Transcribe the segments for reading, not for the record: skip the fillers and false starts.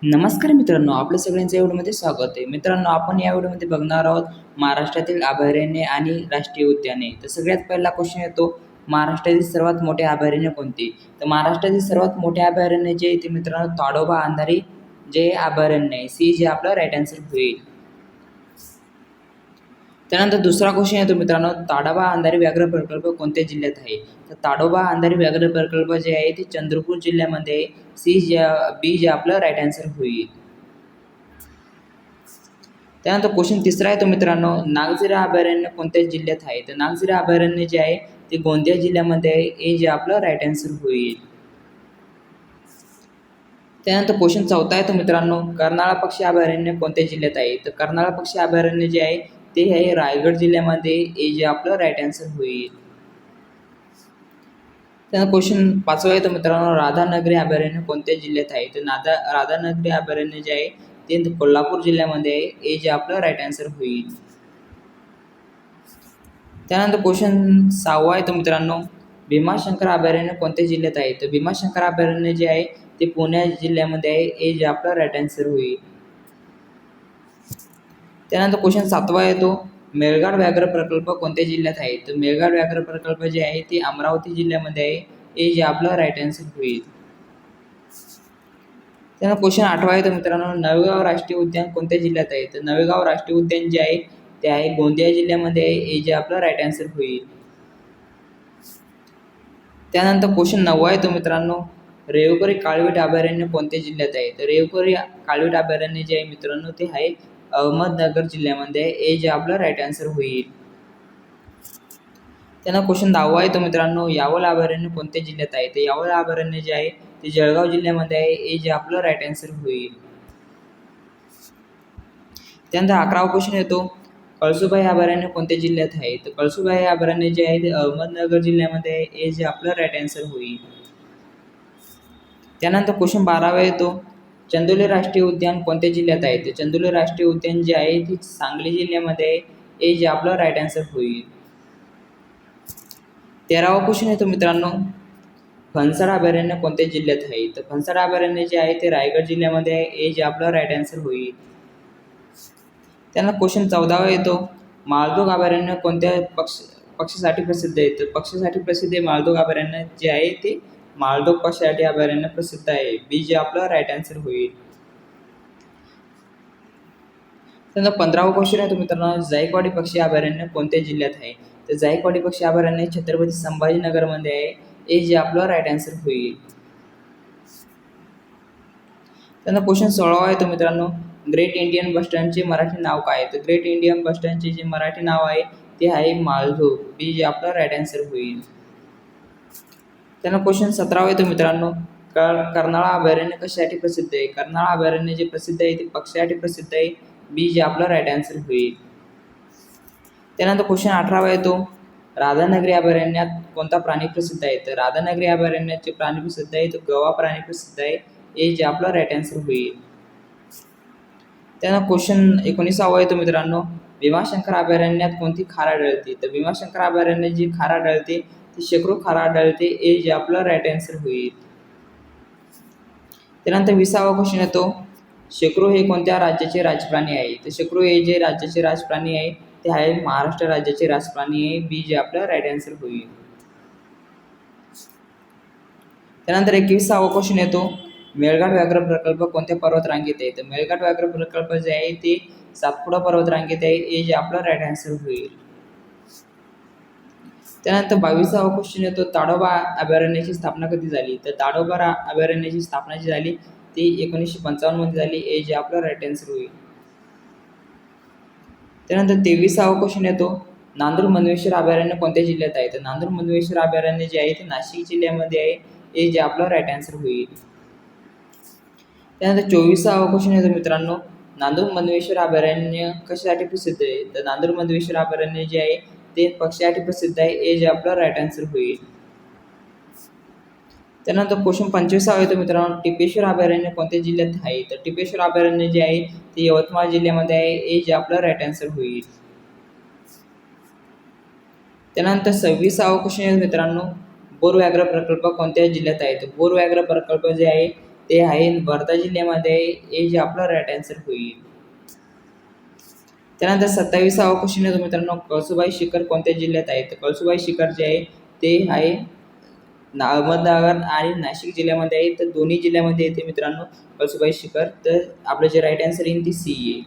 नमस्कार मित्रांनो, आपल्या सगळ्यांचं या व्हिडिओमध्ये स्वागत आहे. मित्रांनो, आपण या व्हिडिओमध्ये बघणार आहोत महाराष्ट्रातील अभयारण्ये आणि राष्ट्रीय उद्याने. तर सगळ्यात पहिला क्वेश्चन येतो, महाराष्ट्रातील सर्वात मोठे अभयारण्य कोणते? तर महाराष्ट्रातील सर्वात मोठे अभयारण्य जे आहे ते मित्रांनो ताडोबा अंधारी जे अभयारण्य आहे, सी जे आपलं राईट आन्सर होईल. त्यानंतर दुसरा क्वेश्चन येतो मित्रांनो, ताडोबा अंधारी व्याघ्र प्रकल्प कोणत्या जिल्ह्यात आहे? तर ताडोबा अंधारी व्याघ्र प्रकल्प जे आहे ते चंद्रपूर जिल्ह्यामध्ये आहे. बी जे आपलं राईट आन्सर होईल. त्यानंतर क्वेश्चन तिसरा आहे तो मित्रांनो, नागझिरा अभयारण्य कोणत्या जिल्ह्यात आहे? तर नागझिरा अभयारण्य जे आहे ते गोंदिया जिल्ह्यामध्ये आहे. हे जे आपलं राईट आन्सर होईल. त्यानंतर क्वेश्चन चौथा आहे तो मित्रांनो, कर्नाळा पक्षी अभयारण्य कोणत्या जिल्ह्यात आहे? तर कर्नाळा पक्षी अभयारण्य जे आहे ते आहे रायगड जिल्ह्यामध्ये. हे जे आपलं राईट आन्सर होईल. त्यानंतर क्वेश्चन पाचवा आहे तो मित्रांनो, राधानगरी अभयारण्य कोणत्या जिल्ह्यात आहे? तर राधानगरी अभयारण्य जे आहे ते कोल्हापूर जिल्ह्यामध्ये आहे. हे जे आपलं राईट आन्सर होईल. त्यानंतर क्वेश्चन सहावा आहे तो मित्रांनो, भीमाशंकर अभयारण्य कोणत्या जिल्ह्यात आहे? तर भीमाशंकर अभयारण्य जे आहे ते पुणे जिल्ह्यामध्ये आहे. हे जे आपलं राईट आन्सर होईल. त्यानंतर क्वेश्चन सातवा आहे तो, मेळघाट व्याघ्र प्रकल्प कोणत्या जिल्ह्यात आहे? तर मेळघाट व्याघ्र प्रकल्प जे आहे ते अमरावती जिल्ह्यामध्ये आहे. हे जे आपलं राईट आन्सर होईल. त्यानंतर क्वेश्चन आठवा आहे तो मित्रांनो, नवेगाव राष्ट्रीय उद्यान कोणत्या जिल्ह्यात आहे? तर नवेगाव राष्ट्रीय उद्यान जे आहे ते आहे गोंदिया जिल्ह्यामध्ये आहे. हे जे आपलं राईट आन्सर होईल. त्यानंतर क्वेश्चन नववा आहे तो मित्रांनो, रेवकरी काळवीट अभयारण्य कोणत्या जिल्ह्यात आहे? तर रेवकरी काळवीट अभयारण्य जे आहे मित्रांनो ते आहे अहमदनगर जिल्ह्यामध्ये आहे. हे जे आपलं राईट आन्सर होईल. त्यानंतर क्वेश्चन 10वा आहे तो मित्रांनो, यावल अभयारण्य कोणत्या जिल्ह्यात आहे? तर यावल अभयारण्य जे आहे ते जळगाव जिल्ह्यामध्ये आहे. हे जे आपलं राईट आन्सर होईल. त्यानंतर 11वा क्वेश्चन येतो, कळसुबाई अभयारण्य कोणत्या जिल्ह्यात आहे? तर कळसुबाई अभयारण्य जे आहे ते अहमदनगर जिल्ह्यामध्ये आहे. हे जे आपलं राईट आन्सर होईल. त्यानंतर क्वेश्चन 12वा येतो, चंदोली राष्ट्रीय उद्यान कोणत्या जिल्ह्यात आहे? तर चंदोली राष्ट्रीय उद्यान जे आहे ते सांगली जिल्ह्यामध्ये आहे. हे जे आपलं राईट आन्सर होईल. 13वा क्वेश्चन येतो मित्रांनो, फणसाड अभयारण्य कोणत्या जिल्ह्यात आहे? तर फणसाड अभयारण्य जे आहे ते रायगड जिल्ह्यामध्ये आहे. हे जे आपलं राईट आन्सर होईल. त्यानंतर क्वेश्चन 14वा येतो, माळढोक अभयारण्य कोणत्या पक्षीसाठी प्रसिद्ध आहे? तर पक्षीसाठी प्रसिद्ध आहे माळढोक अभयारण्य जे आहे ते माळढोक पक्षीसाठी अभयारण्य प्रसिद्ध आहे. बी जे आपलं राईट आन्सर होईल. त्यानंतर 15वा क्वेश्चन आहे तो मित्रांनो, जायकवाडी पक्षी अभयारण्य कोणत्या जिल्ह्यात आहे? तर जायकवाडी पक्षी अभयारण्य छत्रपती संभाजीनगरमध्ये आहे. हे जे आपलं राईट आन्सर होईल. त्यानंतर क्वेश्चन 16वा आहे तो मित्रांनो, ग्रेट इंडियन बस स्टँडचे मराठी नाव काय आहे? तर ग्रेट इंडियन बस स्टँडचे जे मराठी नाव आहे ते आहे माळढोक. बी जे आपलं राईट आन्सर होईल. त्यानंतर क्वेश्चन 17वा आहे तो मित्रांनो, कर्नाळा अभयारण्य कशासाठी प्रसिद्ध आहे? कर्नाळा अभयारण्य जे प्रसिद्ध आहे ते पक्ष्यासाठी प्रसिद्ध आहे. बी जे आपलं राईट आन्सर होईल. त्यानंतर क्वेश्चन 18वा येतो, राधानगरी अभयारण्यात कोणता प्राणी प्रसिद्ध आहे? तर राधानगरी अभयारण्याचे प्राणी प्रसिद्ध आहे तो गवा प्राणी प्रसिद्ध आहे. हे जे आपलं राईट आन्सर होईल. त्यानंतर क्वेश्चन 19वा आहे तो मित्रांनो, भीमाशंकर अभयारण्यात कोणती खार आढळते? तर भीमाशंकर अभयारण्यात जी खार आढळते ती शेकडो खार आढळते. हे जे आपलं राईट आन्सर होईल. त्यानंतर 20वा क्वेश्चन येतो, शेकरू हे कोणत्या राज्याचे राजप्राणी आहे? तर शेकरू हे जे राज्याचे राजप्राणी आहे ते आहे महाराष्ट्र राज्याचे राजप्राणी आहे. बी जे आपलं राईट आन्सर होईल. त्यानंतर 21वा क्वेश्चन येतो, मेळघाट व्याघ्र प्रकल्प कोणत्या पर्वतरांगेत आहे? तर मेळघाट व्याघ्र प्रकल्प जे आहे ते सातपुडा पर्वतरांगेत आहे. हे जे आपलं राईट आन्सर होईल. त्यानंतर 22वा क्वेश्चन येतो, ताडोबा अभयारण्याची स्थापना कधी झाली? तर ताडोबा अभयारण्याची स्थापना जी झाली ती 1955 मध्ये झाली. हे जे आपलं राईट आन्सर होईल. त्यानंतर 23वा क्वेश्चन येतो, नांदूर मधमेश्वर अभयारण्य कोणत्या जिल्ह्यात आहे? तर नांदूर मधमेश्वर अभयारण्य जे आहे ते नाशिक जिल्ह्यामध्ये आहे. हे जे आपलं राईट आन्सर होईल. त्यानंतर 24वा क्वेश्चन येतो मित्रांनो, नांदूर मधमेश्वर अभयारण्य कशासाठी प्रसिद्ध आहे? तर नांदूर मधमेश्वर अभयारण्य जे आहे ते पक्ष्यासाठी प्रसिद्ध आहे. हे जे आपलं राईट आन्सर होईल. त्यानंतर क्वेश्चन 25वा येतो मित्रांनो, टिपेश्वर अभयारण्य कोणत्या जिल्ह्यात आहे? तर टिपेश्वर अभयारण्य जे आहे ते यवतमाळ जिल्ह्यामध्ये आहे. हे जे आपलं राईट आन्सर होईल. त्यानंतर 26वा क्वेश्चन आहे मित्रांनो, बोर व्याघ्र प्रकल्प कोणत्या जिल्ह्यात आहे? तर बोर व्याघ्र प्रकल्प जे आहे ते आहे वर्धा जिल्ह्यामध्ये आहे. हे जे आपलं राईट आन्सर होईल. त्यानंतर 27वा क्वेश्चन आहे मित्रांनो, कळसुबाई शिखर कोणत्या जिल्ह्यात आहे? तर कळसुबाई शिखर जे आहे ते आहे अहमदनगर आणि नाशिक जिल्ह्यामध्ये आहे. तर दोन्ही जिल्ह्यामध्ये येते मित्रांनो कळसुबाई शिखर. तर आपलं जे राईट आन्सर येईल ती सी आहे.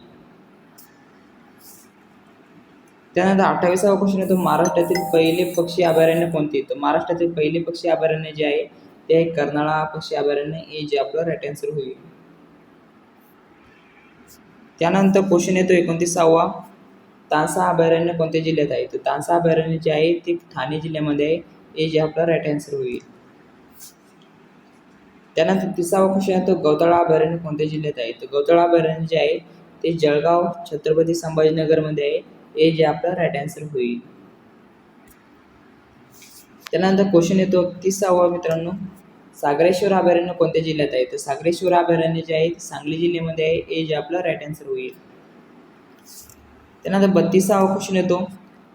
त्यानंतर 28वा क्वेश्चन येतो, महाराष्ट्रातील पहिले पक्षी अभयारण्य कोणते? तर महाराष्ट्रातील पहिले पक्षी अभयारण्य जे आहे ते आहे कर्नाळा पक्षी अभयारण्य. हे जे आपलं राईट आन्सर होईल. त्यानंतर क्वेश्चन येतो 29वा, तानसा अभयारण्य कोणत्या जिल्ह्यात आहे? तर तानसा अभयारण्य जे आहे ते ठाणे जिल्ह्यामध्ये आहे. हे जे आपलं राईट आन्सर होईल. त्यानंतर 30वा क्वेश्चन येतो, गौताळा अभयारण्य कोणत्या जिल्ह्यात आहे? तर गौताळा अभयारण्य जे आहे ते जळगाव छत्रपती संभाजीनगरमध्ये आहे. हे जे आपलं राईट आन्सर होईल. त्यानंतर क्वेश्चन येतो 30वा मित्रांनो, सागरेश्वर अभयारण्य कोणत्या जिल्ह्यात आहे? तर सागरेश्वर अभयारण्य जे आहे ते सांगली जिल्ह्यामध्ये आहे. हे जे आपलं राईट आन्सर होईल. त्यानंतर 32वा क्वेश्चन येतो,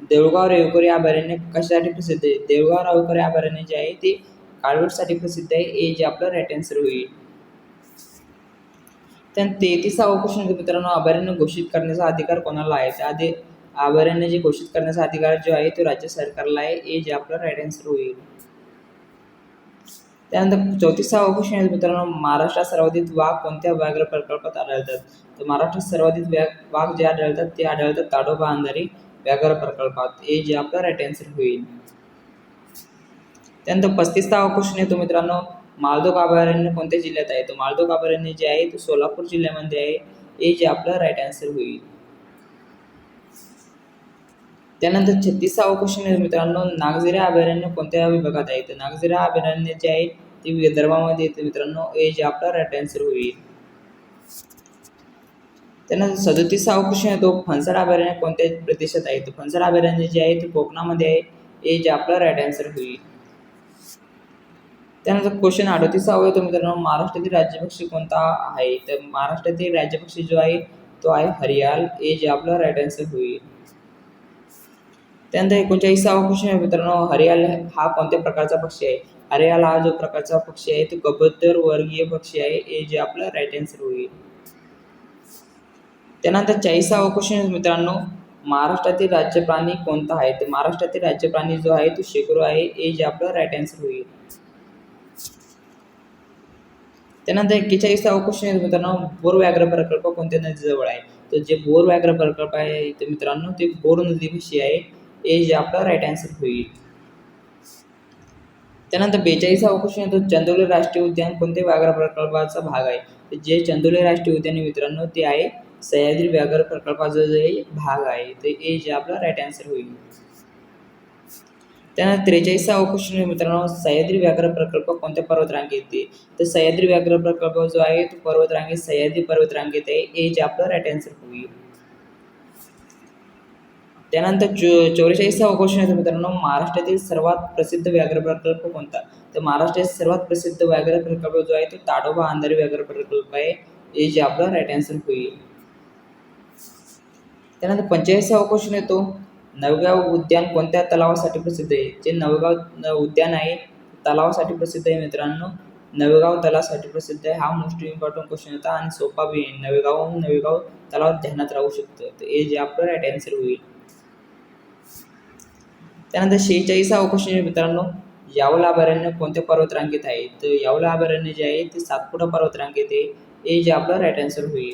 देऊळगाव रेवकरी अभयारण्य कशासाठी प्रसिद्ध आहे? देऊळगाव रेवकरी अभयारण्य जे आहे ते काळवीटसाठी प्रसिद्ध आहे. हे जे आपलं राईट आन्सर होईल. त्यानंतर 33वा क्वेश्चन येतो मित्रांनो, अभयारण्य घोषित करण्याचा अधिकार कोणाला आहे? तर अभयारण्य जे घोषित करण्याचा अधिकार जो आहे तो राज्य सरकारला आहे. हे जे आपलं राईट आन्सर होईल. त्यानंतर 34वा क्वेश्चन आहे मित्रांनो, महाराष्ट्रात सर्वाधिक वाघ कोणत्या व्याघ्र प्रकल्पात आढळतात? तर महाराष्ट्रात सर्वाधिक वाघ जे आढळतात ते आढळतात ताडोबा अंधारी व्याघ्र प्रकल्पात. हे जे आपलं राईट आन्सर होईल. त्यानंतर 35वा क्वेश्चन येतो मित्रांनो, माळढोक अभयारण्य कोणत्या जिल्ह्यात आहे? तर माळढोक अभयारण्य जे आहे ते सोलापूर जिल्ह्यामध्ये आहे. हे जे आपलं राईट आन्सर होईल. त्यानंतर 36वा क्वेश्चन आहे मित्रांनो, नागझिरा अभयारण्य कोणत्या विभागात आहे? तर नागझिरा अभयारण्य जे आहे ते विदर्भामध्ये येते मित्रांनो. हे जे आपलं राईट आन्सर होईल. त्यानंतर 37वा क्वेश्चन येतो, फणसाड अभयारण्य कोणत्या प्रदेशात आहे? तर फणसाड अभयारण्य जे आहे ते कोकणामध्ये आहे. हे जे आपलं राईट आन्सर होईल. त्यानंतर क्वेश्चन 38वा येतो मित्रांनो, महाराष्ट्रातील राज्यपक्षी कोणता आहे? तर महाराष्ट्रातील राज्यपक्षी जो आहे तो आहे हरियाल. हे जे आपलं राईट आन्सर होईल. त्यानंतर 39वा क्वेश्चन आहे मित्रांनो, हरियाल हा कोणत्या प्रकारचा पक्षी आहे? हरियाल हा जो प्रकारचा पक्षी आहे तो कबूतर वर्गीय पक्षी आहे. हे जे आपलं राईट आन्सर होईल. त्यानंतर 40वा क्वेश्चन मित्रांनो, महाराष्ट्रातील राज्य प्राणी कोणता आहे? तर महाराष्ट्रातील राज्य प्राणी जो आहे तो शेकरू आहे. हे जे आपलं राईट आन्सर होईल. त्यानंतर 41वा क्वेश्चन आहे मित्रांनो, बोर व्याघ्र प्रकल्प कोणत्या नदीजवळ आहे? तर जे बोर व्याघ्र प्रकल्प आहे ते मित्रांनो ते बोर नदीपाशी आहे. हे जे आपलं राईट आन्सर होईल. त्यानंतर 42वा क्वेश्चन येतो, चंदोली राष्ट्रीय उद्यान कोणत्या व्याघ्र प्रकल्पाचा भाग आहे? तर जे चंदोली राष्ट्रीय उद्यान मित्रांनो ते आहे सह्याद्री व्याघ्र प्रकल्पाचा जो भाग आहे. तर हे जे आपलं राईट आन्सर होईल. त्यानंतर 43वा क्वेश्चन मित्रांनो, सह्याद्री व्याघ्र प्रकल्प कोणत्या पर्वतरांगेत येते? तर सह्याद्री व्याघ्र प्रकल्प जो आहे तो पर्वतरांगेत सह्याद्री पर्वतरांगेत आहे. हे जे आपलं राईट आन्सर होईल. त्यानंतर 44वा क्वेश्चन आहे मित्रांनो, महाराष्ट्रातील सर्वात प्रसिद्ध व्याघ्र प्रकल्प कोणता? तर महाराष्ट्रातील सर्वात प्रसिद्ध व्याघ्र प्रकल्प जो आहे तो ताडोबा अंधारी व्याघ्र प्रकल्प आहे. हे जे आपलं राईट आन्सर होईल. त्यानंतर 45वा क्वेश्चन येतो, नवगाव उद्यान कोणत्या तलावासाठी प्रसिद्ध आहे? जे नवगाव उद्यान आहे तलावासाठी प्रसिद्ध आहे मित्रांनो. नवेगाव तलावासाठी प्रसिद्ध आहे. हा मोस्ट इम्पॉर्टंट क्वेश्चन होता आणि सोपा बी आहे. नवेगाव तलाव ध्यानात राहू शकतं. तर हे जे आपलं राईट आन्सर होईल. त्यानंतर 46वा क्वेश्चन मित्रांनो, यावल अभयारण्य कोणत्या पर्वतरांगेत आहे? तर यावल अभयारण्य जे आहे ते सातपुडा पर्वतरांगेत आहे. हे जे आपलं राईट आन्सर होईल.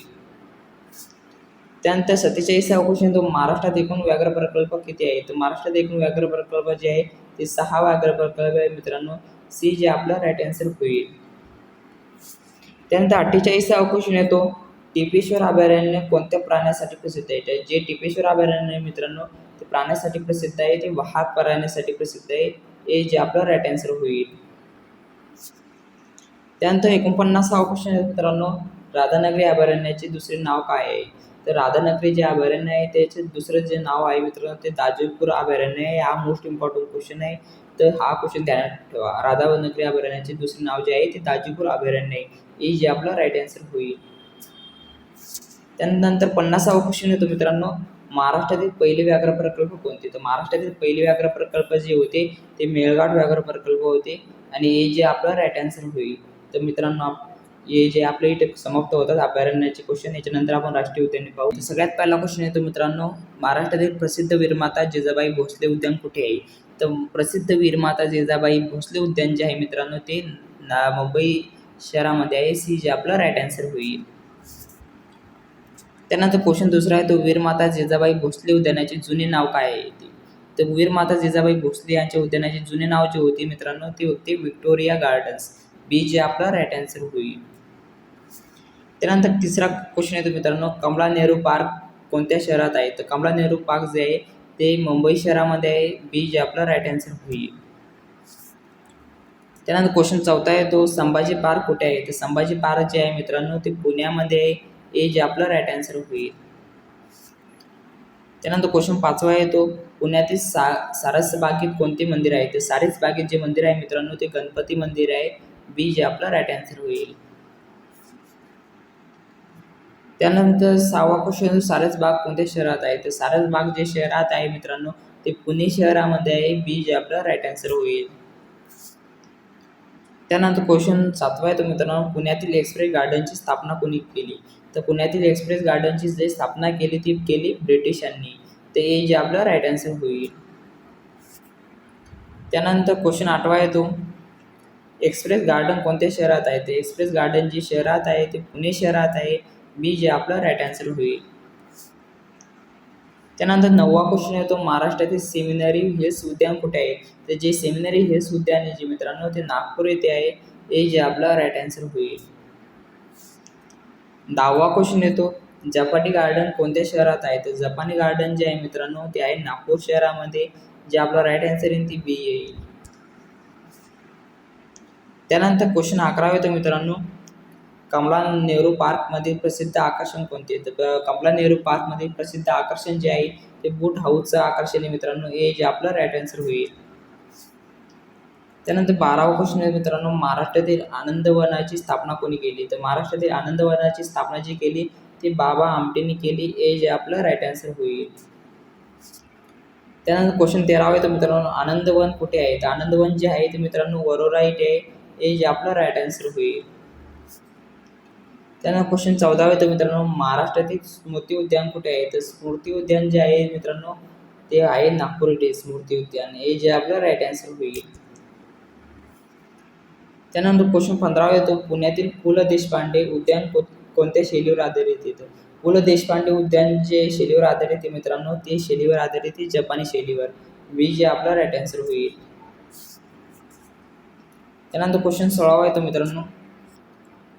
त्यानंतर 47वा क्वेश्चन तो, महाराष्ट्रात एकूण व्याघ्र प्रकल्प किती आहे? तर महाराष्ट्रात एकूण व्याघ्र प्रकल्प जे आहे ते 6 व्याघ्र प्रकल्प आहे मित्रांनो. सी जे आपलं राईट आन्सर होईल. त्यानंतर 48वा क्वेश्चन येतो, टिपेश्वर अभयारण्य कोणत्या प्राण्यासाठी प्रसिद्ध आहे? जे टिपेश्वर अभयारण्य आहे मित्रांनो ते प्राण्यासाठी प्रसिद्ध आहे. ते वाघ प्राण्यासाठी प्रसिद्ध आहे. हे जे आपलं राईट आन्सर होईल. त्यानंतर 49वा क्वेश्चन आहे मित्रांनो, राधानगरी अभयारण्याचे दुसरे नाव काय आहे? तर राधानगरी जे अभयारण्य आहे त्याचे दुसरं जे नाव आहे मित्रांनो ते दाजीपूर अभयारण्य आहे. हा मोस्ट इम्पॉर्टंट क्वेश्चन आहे. तर हा क्वेश्चन ध्यानात ठेवा. राधानगरी अभयारण्याचे दुसरे नाव जे आहे ते दाजीपूर अभयारण्य आहे. हे जे आपलं राईट आन्सर होईल. त्यानंतर 50वा क्वेश्चन येतो मित्रांनो, महाराष्ट्रातील पहिले व्याघ्र प्रकल्प कोणते? तर महाराष्ट्रातील पहिले व्याघ्र प्रकल्प जे होते ते मेळघाट व्याघ्र प्रकल्प होते आणि हे जे आपलं राईट आन्सर होईल. तर मित्रांनो हे जे आपले इथे समाप्त होतात अभयारण्याचे क्वेश्चन. याच्यानंतर आपण राष्ट्रीय उद्याने पाहू. तर सगळ्यात पहिला क्वेश्चन येतो मित्रांनो, महाराष्ट्रातील प्रसिद्ध वीरमाता जिजाबाई भोसले उद्यान कुठे आहे? तर प्रसिद्ध वीरमाता जिजाबाई भोसले उद्यान जे आहे मित्रांनो ते मुंबई शहरामध्ये आहे. सी जे आपलं राईट आन्सर होईल. त्यानंतर क्वेश्चन दुसरा आहे तो वीरमाता जिजाबाई भोसले उद्यानाचे जुने नाव काय आहे ते? तर वीरमाता जिजाबाई भोसले यांच्या उद्यानाचे जुने नाव जे होते मित्रांनो ते होते व्हिक्टोरिया गार्डन्स. बी जे आपला राईट आन्सर होईल. त्यानंतर तिसरा क्वेश्चन येतो मित्रांनो, कमला नेहरू पार्क कोणत्या शहरात आहे? तर कमला नेहरू पार्क जे आहे ते मुंबई शहरामध्ये आहे. बी जे आपला राईट आन्सर होईल. त्यानंतर क्वेश्चन चौथा आहे तो संभाजी पार्क कुठे आहे? तर संभाजी पार्क जे आहे मित्रांनो ते पुण्यामध्ये आहे. ए जे आपला राईट आन्सर होईल. त्यानंतर क्वेश्चन पाचवा आहे तो पुण्यातील सारसबागेत कोणते मंदिर आहे? तर सारसबागेत जे मंदिर आहे मित्रांनो ते गणपती मंदिर आहे. बी जे आपला राईट आन्सर होईल. त्यानंतर सहावा क्वेश्चन सारसबाग कोणत्या शहरात आहे? तर सारसबाग जे शहरात आहे मित्रांनो ते पुणे शहरामध्ये आहे. बी जे आपला राईट आन्सर होईल. त्यानंतर क्वेश्चन सातवा आहे तो मित्रांनो, पुण्यातील एक्सप्रेस गार्डनची स्थापना कोणी केली? तर पुण्यातील एक्सप्रेस गार्डनची जे स्थापना केली ती केली ब्रिटिशांनी. ते ए जे आपला राईट आन्सर होईल. त्यानंतर क्वेश्चन आठवा आहे तो एक्सप्रेस गार्डन कोणत्या शहरात आहे? ते एक्सप्रेस गार्डन जी शहरात आहे ते पुणे शहरात आहे. बी जे आपला राईट आन्सर होईल. त्यानंतर नववा क्वेश्चन आहे तो महाराष्ट्रातील सेमिनरी हिल्स उद्यान कुठे आहे? तर जे सेमिनरी हिल्स उद्यान आहे जे मित्रांनो ते नागपूर येथे आहे. ए जे आपला राईट आन्सर होईल. 10वा क्वेश्चन येतो जपानी गार्डन कोणत्या शहरात आहे? तर जपानी गार्डन जे आहे मित्रांनो ते आहे नागपूर शहरामध्ये. जे आपला राईट आन्सर येईल ती बी येईल. त्यानंतर क्वेश्चन 11 येतो मित्रांनो, कमला नेहरू पार्कमधील प्रसिद्ध आकर्षण कोणते? तर कमला नेहरू पार्कमधील प्रसिद्ध आकर्षण जे आहे ते बोट हाऊसचं आकर्षण आहे मित्रांनो. ए जे आपला राईट आन्सर होईल. त्यानंतर 12वा क्वेश्चन आहे मित्रांनो, महाराष्ट्रातील आनंदवनाची स्थापना कोणी केली? तर महाराष्ट्रातील आनंदवनाची स्थापना जी केली ती बाबा आमटेंनी केली. ए जे आपलं राईट आन्सर होईल. त्यानंतर क्वेश्चन 13वा आहे तर मित्रांनो, आनंदवन कुठे आहे? तर आनंदवन जे आहे ते मित्रांनो वरोरा इथे आहे. ए जे आपलं राईट आन्सर होईल. त्यानंतर क्वेश्चन 14वा आहे तर मित्रांनो, महाराष्ट्रातील स्मृती उद्यान कुठे आहे? तर स्मृती उद्यान जे आहे मित्रांनो ते आहे नागपूर इथे स्मृती उद्यान. ए जे आपलं राईट आन्सर होईल. त्यानंतर क्वेश्चन 15वा येतो पुण्यातील पु ल देशपांडे उद्यान कोणत्या शैलीवर आधारित येतं? पु ल देशपांडे उद्यान जे शैलीवर आधारित आहे मित्रांनो ते शैलीवर आधारित आहे जपानी शैलीवर. बी जे आपला राईट आन्सर होईल. त्यानंतर क्वेश्चन 16वा येतो मित्रांनो,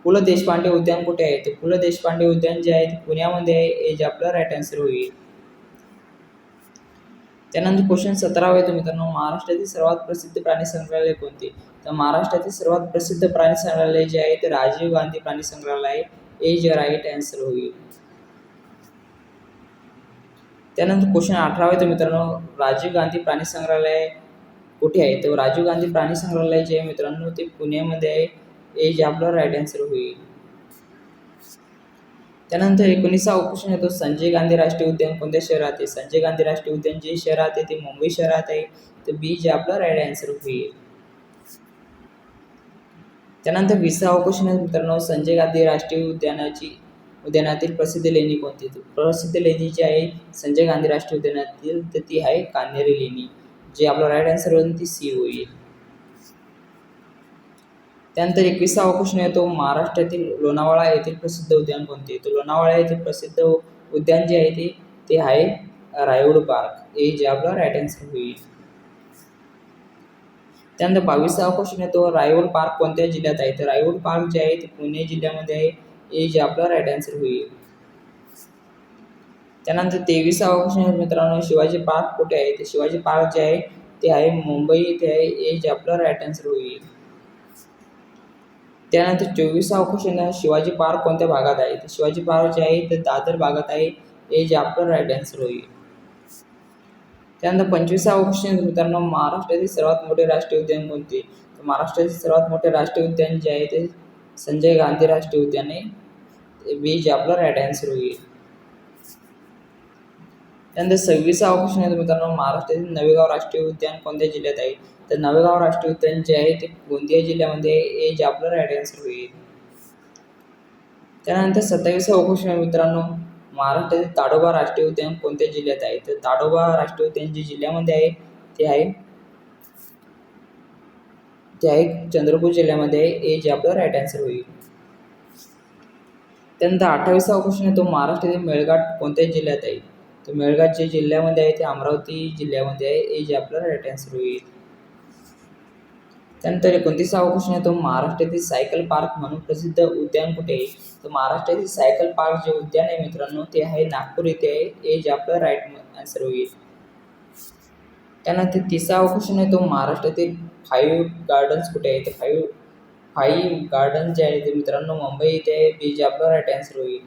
पु ल देशपांडे उद्यान कुठे आहे? तर पु ल देशपांडे उद्यान जे आहे ते पुण्यामध्ये आहे. ए जे आपला राईट आन्सर होईल. त्यानंतर क्वेश्चन 17वा येतो मित्रांनो, महाराष्ट्रातील सर्वात प्रसिद्ध प्राणी संग्रहालय कोणते? तर महाराष्ट्रातील सर्वात प्रसिद्ध प्राणी संग्रहालय जे आहे ते राजीव गांधी प्राणी संग्रहालय आहे. ए जे राईट आन्सर होईल. त्यानंतर क्वेश्चन 18वा येतो मित्रांनो, राजीव गांधी प्राणी संग्रहालय कुठे आहे? तर राजीव गांधी प्राणी संग्रहालय जे आहे मित्रांनो ते पुण्यामध्ये आहे. ए जे आपला राईट आन्सर होईल. त्यानंतर 19वा क्वेश्चन येतो संजय गांधी राष्ट्रीय उद्यान कोणत्या शहरात आहे? संजय गांधी राष्ट्रीय उद्यान जे शहरात आहे ते मुंबई शहरात आहे. तर बी जे आपला राईट आन्सर होईल. त्यानंतर 20वा क्वेश्चन आहे मित्रांनो, संजय गांधी राष्ट्रीय उद्यानातील प्रसिद्ध लेणी कोणती? प्रसिद्ध लेणी जी आहे संजय गांधी राष्ट्रीय उद्यानातील तर ती आहे कान्हेरी लेणी. जे आपला राईट आन्सर होईल ती सी होईल. त्यानंतर 21वा क्वेश्चन येतो महाराष्ट्रातील लोणावळा येथील प्रसिद्ध उद्यान कोणते? तर लोणावळा येथील प्रसिद्ध उद्यान जे आहे ते आहे रायगड पार्क. ए जे आपला राईट आन्सर होईल. त्यानंतर 22वा क्वेश्चन येतो रायगड पार्क कोणत्या जिल्ह्यात आहे? तर रायगड पार्क जे आहे ते पुणे जिल्ह्यामध्ये आहे. ए जे आपला राईट आन्सर होईल. त्यानंतर 23वा क्वेश्चन आहे मित्रांनो, शिवाजी पार्क कुठे आहे? तर शिवाजी पार्क जे आहे ते आहे मुंबई येथे आहे. ए जे आपला राईट आन्सर होईल. त्यानंतर 24वा क्वेश्चन आहे शिवाजी पार्क कोणत्या भागात आहे? तर शिवाजी पार्क जे आहे ते दादर भागात आहे. ए जे आपलं राईट आन्सर होईल. त्यानंतर 25वा क्वेश्चन मित्रांनो, महाराष्ट्रातील सर्वात मोठे राष्ट्रीय उद्यान कोणते? तर महाराष्ट्रातील सर्वात मोठे राष्ट्रीय उद्यान जे आहे ते संजय गांधी राष्ट्रीय उद्यान आहे. बी जे आपलं राईट आन्सर होईल. त्यानंतर 26वा क्वेश्चन आहे मित्रांनो, महाराष्ट्रातील नवेगाव राष्ट्रीय उद्यान कोणत्या जिल्ह्यात आहे? तर नवेगाव राष्ट्रीय उद्यान जे आहे ते गोंदिया जिल्ह्यामध्ये आहे. ए जे आपलं राईट आन्सर होईल. त्यानंतर 27वा क्वेश्चन आहे मित्रांनो, महाराष्ट्रातील ताडोबा राष्ट्रीय उद्यान कोणत्या जिल्ह्यात आहे? तर ताडोबा राष्ट्रीय उद्यान जे जिल्ह्यामध्ये आहे ते आहे चंद्रपूर जिल्ह्यामध्ये आहे. हे जे आपलं राईट आन्सर होईल. त्यानंतर 28वा क्वेश्चन आहे तो, महाराष्ट्रातील मेळघाट कोणत्या जिल्ह्यात आहे? तर मेळघाट जे जिल्ह्यामध्ये आहे ते अमरावती जिल्ह्यामध्ये आहे. हे जे आपलं राईट आन्सर होईल. त्यानंतर 29वा क्वेश्चन आहे तो, महाराष्ट्रातील सायकल पार्क म्हणून प्रसिद्ध उद्यान कुठे आहे? तर महाराष्ट्रातील सायकल पार्क जे उद्यान आहे मित्रांनो ते आहे नागपूर येथे आहे. हे जे आपलं राईट आन्सर होईल. त्यानंतर 30वा क्वेश्चन आहे तो, महाराष्ट्रातील 5 गार्डन्स कुठे आहे? तर फाईव्ह गार्डन जे आहे ते मित्रांनो मुंबई येथे आहे. बी जे आपलं राईट आन्सर होईल.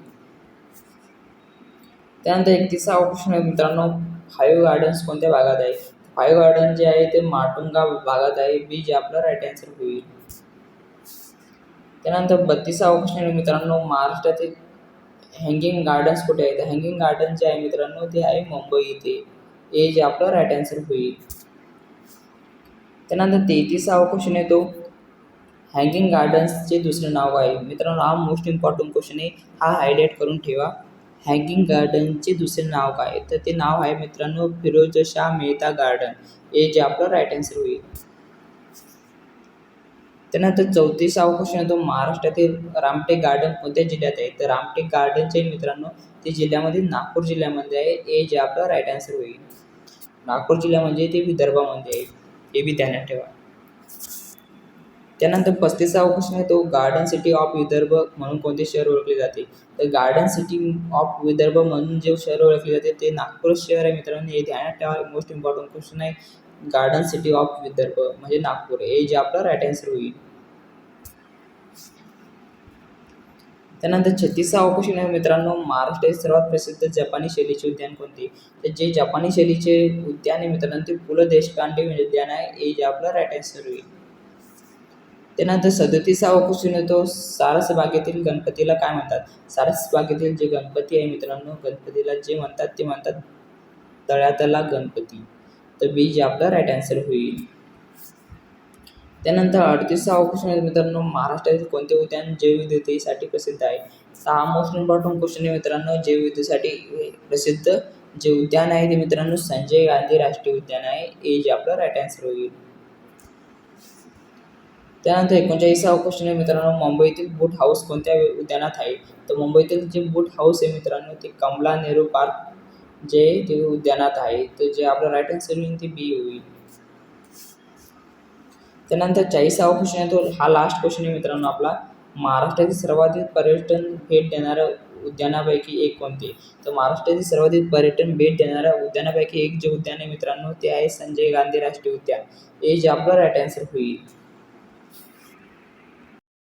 त्यानंतर 31वा क्वेश्चन आहे मित्रांनो, 5 गार्डन्स कोणत्या भागात आहे? 5 गार्डन जे आहे ते माटुंगा भागात आहे. बी जे आपलं राईट आन्सर होईल. त्यानंतर 32वा क्वेश्चन आहे मित्रांनो, महाराष्ट्रातील हँगिंग गार्डन्स कुठे आहे? तर हँगिंग गार्डन जे आहे मित्रांनो ते आहे मुंबई येथे. हे जे आपलं राईट आन्सर होईल. त्यानंतर 33वा क्वेश्चन आहे तो, हँगिंग गार्डन्सचे दुसरे नाव आहे? मित्रांनो हा मोस्ट इम्पॉर्टंट क्वेश्चन आहे, हा हायलाइट करून ठेवा. हँगिंग गार्डनचे दुसरे नाव काय? तर ते नाव आहे मित्रांनो फिरोजशाह मेहता गार्डन. हे जे आपलं राईट आन्सर होईल. त्यानंतर 34वा क्वेश्चन आहे तो, महाराष्ट्रातील रामटेक गार्डन कोणत्या जिल्ह्यात आहे? तर रामटेक गार्डन जे मित्रांनो ते जिल्ह्यामध्ये नागपूर जिल्ह्यामध्ये आहे. हे जे आपलं राईट आन्सर होईल. नागपूर जिल्हा म्हणजे ते विदर्भामध्ये आहे. हे बी ध्यानात ठेवा. त्यानंतर 35वा क्वेश्चन आहे तो, गार्डन सिटी ऑफ विदर्भ म्हणून कोणते शहर ओळखले जाते? तर गार्डन सिटी ऑफ विदर्भ म्हणून जे शहर ओळखले जाते ते नागपूर शहर आहे मित्रांनो. हे ध्यानात ठेवा, मोस्ट इम्पॉर्टंट क्वेश्चन आहे. गार्डन सिटी ऑफ विदर्भ म्हणजे नागपूर. हे जे आपलं राईट आन्सर होईल. त्यानंतर 36वा क्वेश्चन आहे मित्रांनो, महाराष्ट्रातील सर्वात प्रसिद्ध जपानी शैलीचे उद्यान कोणते? तर जे जपानी शैलीचे उद्यान आहे मित्रांनो ते पु ल देशपांडे उद्यान आहे. हे जे आपलं राईट आन्सर होईल. त्यानंतर 37वा क्वेश्चन येतो, सारसबागेतील गणपतीला काय म्हणतात? सारसबागेतील जे गणपती आहे मित्रांनो, गणपतीला जे म्हणतात ते म्हणतात तळ्यातला गणपती. तर बी जे आपला राईट आन्सर होईल. त्यानंतर 38वा क्वेश्चन आहे मित्रांनो, महाराष्ट्रातील कोणते उद्यान जैवविविधतेसाठी प्रसिद्ध आहे? हा मोस्ट इम्पॉर्टंट क्वेश्चन आहे मित्रांनो. जैवविविधतेसाठी प्रसिद्ध जे उद्यान आहे ते मित्रांनो संजय गांधी राष्ट्रीय उद्यान आहे. हे जे आपलं राईट आन्सर होईल. त्यानंतर 39वा क्वेश्चन आहे मित्रांनो, मुंबईतील बोट हाऊस कोणत्या उद्यानात आहे? तर मुंबईतील जे बोट हाऊस आहे मित्रांनो ते कमला नेहरू पार्क जे ते उद्यानात आहे. तर जे आपलं राईट आन्सर होईल ते बी होईल. त्यानंतर 40वा क्वेश्चन आहे तो, हा लास्ट क्वेश्चन आहे मित्रांनो आपला, महाराष्ट्रातील सर्वाधिक पर्यटन भेट देणाऱ्या उद्यानापैकी एक कोणते? तर महाराष्ट्रातील सर्वाधिक पर्यटन भेट देणाऱ्या उद्यानापैकी एक जे उद्यान आहे मित्रांनो ते आहे संजय गांधी राष्ट्रीय उद्यान. हे जे आपलं राईट आन्सर होईल.